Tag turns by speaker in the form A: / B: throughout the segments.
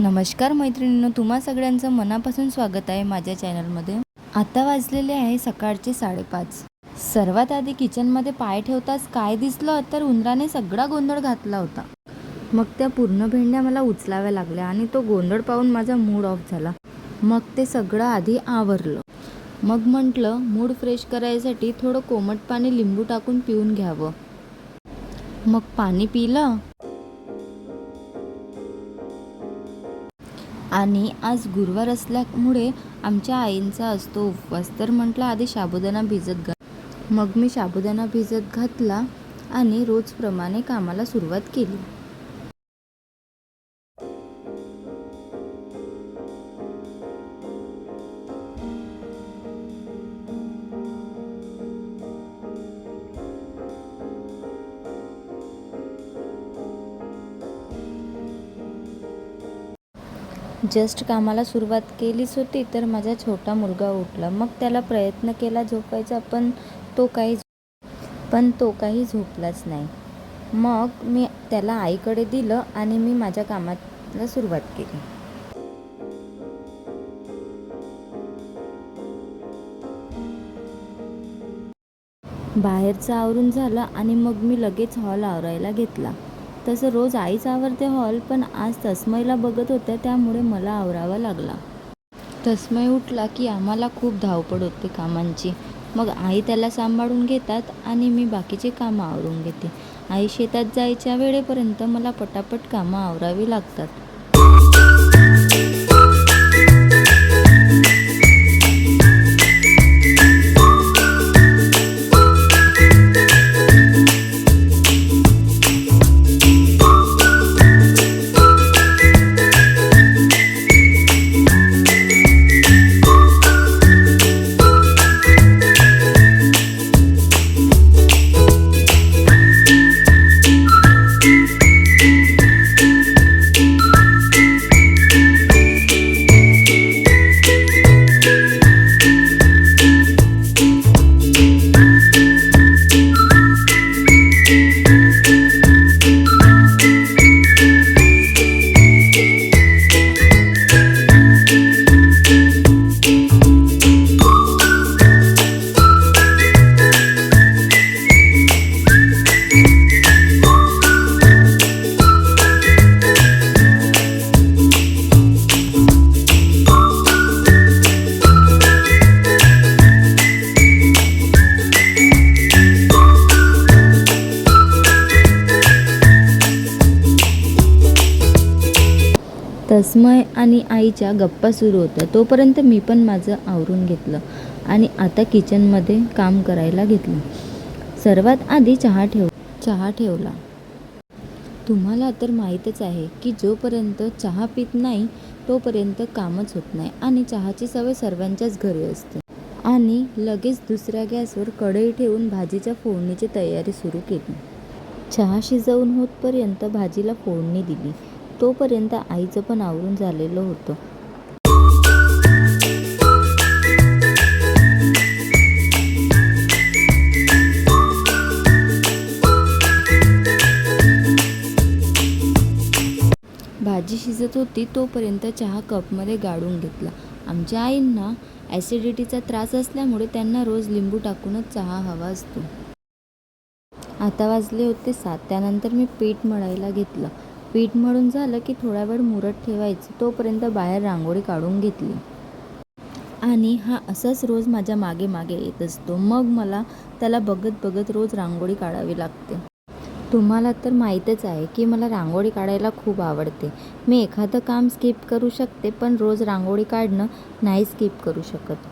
A: नमस्कार मैत्रिणींनो, तुम्हा सगळ्यांचं मनापासून स्वागत आहे माझ्या चॅनलमध्ये. आता वाजलेले आहे सकाळचे 5:30. सर्वात आधी किचनमध्ये पाय ठेवताच काय दिसलं तर उंदराने सगळा गोंधळ घातला होता. मग त्या पूर्ण भेंड्या मला उचलाव्या लागल्या आणि तो गोंधळ पाहून माझा मूड ऑफ झाला. मग ते सगळं आधी आवरलं. मग म्हटलं मूड फ्रेश करायसाठी थोडं कोमट पाणी लिंबू टाकून पिऊन घ्यावं. मग पाणी पिलं आणि आज गुरुवार असल्यामुळे आमच्या आईंचा असतो उपवास, तर म्हटलं आधी साबुदाणा भिजत मग मी साबुदाणा भिजत घातला आणि रोजप्रमाणे कामाला सुरुवात केली. जस्ट कामाला सुरुवात केलीच होती तर माझा छोटा मुलगा उठला. मग त्याला प्रयत्न केला झोपायचा, पण तो काही झोपलाच नाही. मग मी त्याला आईकडे दिलं आणि मी माझ्या कामाला सुरुवात केली. बाहेरचं आवरून झालं आणि मग मी लगेच हॉल आवरायला घेतला. तसं रोज आईच आवरते हॉल, पण आज तस्मयला बघत होत्या त्यामुळे मला आवरावा लागला. तस्मय उठला की आम्हाला खूप धावपळ होते कामांची. मग आई त्याला सांभाळून घेतात आणि मी बाकीचे कामं आवरून घेते. आई शेतात जायच्या वेळेपर्यंत मला पटापट कामं आवरावी लागतात. तस्मय आणि आईच्या गप्पा सुरू होत्या. तोपर्यंत मी पण माझं आवरून घेतलं आणि आता किचनमध्ये काम करायला घेतलं. सर्वात आधी चहा ठेवला. तुम्हाला तर माहीतच आहे की जोपर्यंत चहा पित नाही तोपर्यंत कामच होत नाही आणि चहाची सवय सर्वांच्याच घरी असते. आणि लगेच दुसऱ्या गॅसवर कढई ठेवून भाजीच्या फोडणीची तयारी सुरू केली. चहा शिजवून होतपर्यंत भाजीला फोडणी दिली. तोपर्यंत आईचं पण आवरून झालेलं होतं. भाजी शिजत होती तोपर्यंत चहा कपमध्ये गाळून घेतला. आमच्या आईंना ॲसिडिटीचा त्रास असल्यामुळे त्यांना रोज लिंबू टाकूनच चहा हवा असतो. आता वाजले होते 7. त्यानंतर मी पीठ मळायला घेतलं. पीठ मळून झालं की थोडा वेळ मुरत ठेवायचं. तोपर्यंत बाहेर रांगोळी काढून घेतली आणि हा असाच रोज माझ्या मागे मागे येत असतो. मग मला त्याला बघत बघत रोज रांगोळी काढावी लागते. तुम्हाला तर माहीतच आहे की मला रांगोळी काढायला खूप आवडते. मी एखादं काम स्किप करू शकते, पण रोज रांगोळी काढणं नाही स्किप करू शकत.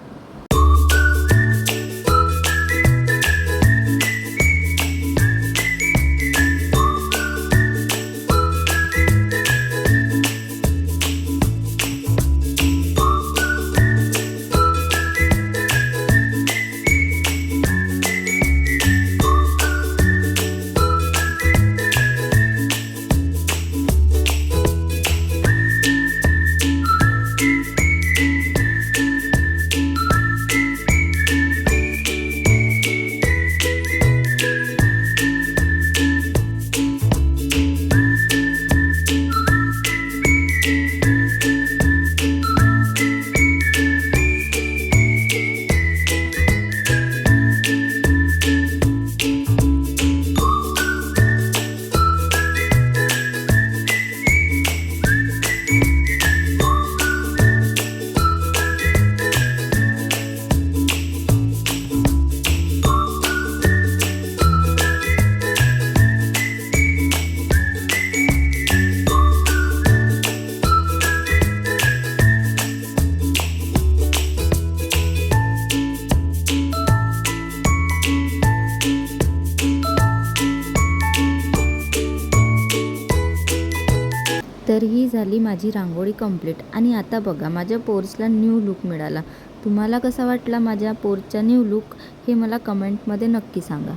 A: झाली माझी रांगोळी कंप्लीट आणि आता बघा माझ्या पोर्चला न्यू लुक मिळाला. तुम्हाला कसा वाटला माझ्या पोर्चचा न्यू लुक हे मला कमेंटमध्ये नक्की सांगा.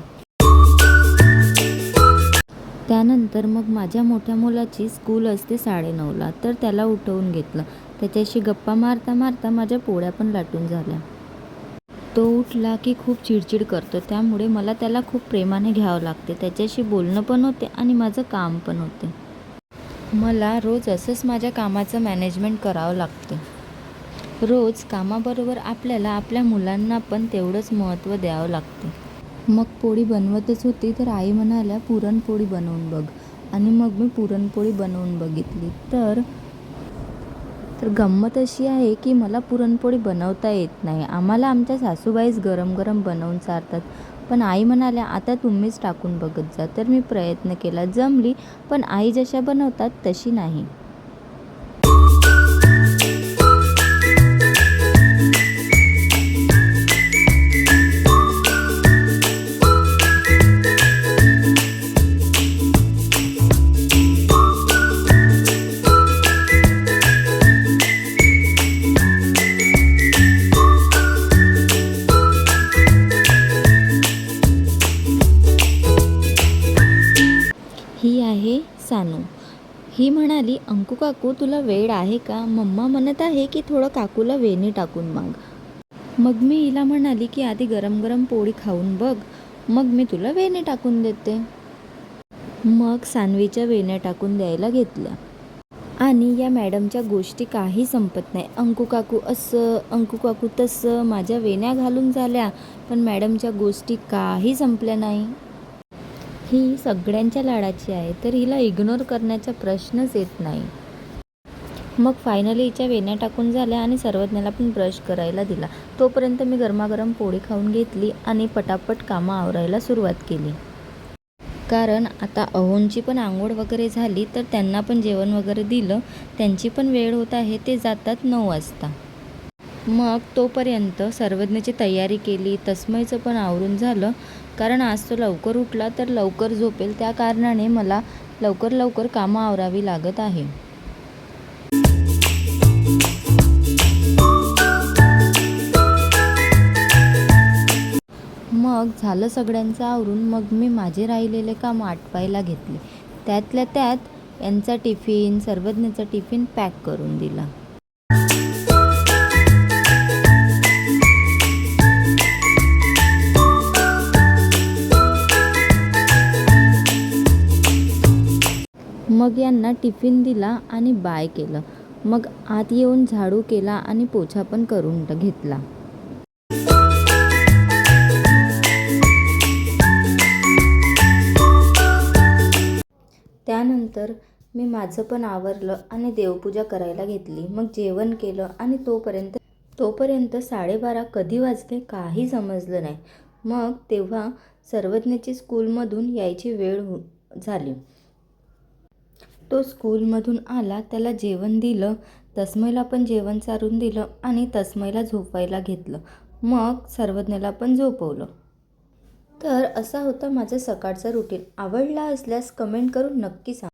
A: त्यानंतर मग माझ्या मोठ्या मुलाची स्कूल असते 9:30ला, तर त्याला उठवून घेतलं. त्याच्याशी गप्पा मारता मारता माझ्या पोळ्या पण लाटून झाल्या. तो उठला की खूप चिडचिड करतो, त्यामुळे मला त्याला खूप प्रेमाने घ्यावं लागते. त्याच्याशी बोलणं पण होते आणि माझं काम पण होते. मला रोज असंच माझ्या कामाचं मॅनेजमेंट करावं लागते. रोज कामाबरोबर आपल्याला आपल्या मुलांना पण तेवढंच महत्त्व द्यावं लागते. मग पोळी बनवतच होती तर आई म्हणाल्या पुरणपोळी बनवून बघ, आणि मग मी पुरणपोळी बनवून बघितली. तर गंमत अशी आहे की मला पुरणपोळी बनवता येत नाही. आम्हाला आमच्या सासूबाईच गरम गरम बनवून चारतात. पण आई म्हणाल्या आता तुम्हीच टाकून बघत जा. तर मी प्रयत्न केला, जमली, पण आई जशा बनवतात तशी नाही. ही आहे सानू. ही म्हणाली अंकू काकू तुला वेळ आहे का? मम्मा म्हणत आहे की थोडं काकूला वेणी टाकून माग. मग मी हिला म्हणाली की आधी गरम गरम पोळी खाऊन बघ, मग मी तुला वेणी टाकून देते. मग सानवीच्या वेण्या टाकून द्यायला घेतल्या. आणि या मॅडमच्या गोष्टी काही संपत नाही. अंकू काकू असं, अंकू काकू तसं, माझ्या वेण्या घालून झाल्या, पण मॅडमच्या गोष्टी काही संपल्या नाही. ही सगळ्यांच्या लाडाची आहे, तर हिला इग्नोर करण्याचा प्रश्नच येत नाही. मग फायनली हिच्या वेण्या टाकून झाल्या आणि सर्वज्ञाला पण ब्रश करायला दिला. तोपर्यंत मी गरमागरम पोळी खाऊन घेतली आणि पटापट कामं आवरायला सुरुवात केली. कारण आता अहोंची पण आंघोळ वगैरे झाली, तर त्यांना पण जेवण वगैरे दिलं. त्यांची पण वेळ होत आहे, ते जातात 9 वाजता. मग तोपर्यंत सर्वज्ञाची तयारी केली. तस्मयचं पण आवरून झालं, कारण आज तो लवकर उठला तर लवकर झोपेल, त्या कारणाने मला लवकर लवकर कामं आवरावी लागत आहे. मग झालं सगळ्यांचं आवरून, मग मी माझे राहिलेले काम आटपायला घेतले. त्यातल्या त्यात यांचा टिफिन, सर्वज्ञाचा टिफिन पॅक करून दिला. मग यांना टिफिन दिला आणि बाय केलं. मग आत येऊन झाडू केला आणि पोछा पण करून घेतला. त्यानंतर मी माझं पण आवरलं आणि देवपूजा करायला घेतली. मग जेवण केलं आणि तोपर्यंत 12:30 कधी वाजले काही समजलं नाही. मग तेव्हा सर्वज्ञाची स्कूलमधून यायची वेळ झाली. तो स्कूलमधून आला, त्याला जेवण दिलं, तस्मयला पण जेवण चारून दिलं आणि तस्मयला झोपायला घेतलं. मग सर्वज्ञाला पण झोपवलं. तर असा होता माझा सकाळचा रुटीन. आवडला असल्यास कमेंट करून नक्की सांगा.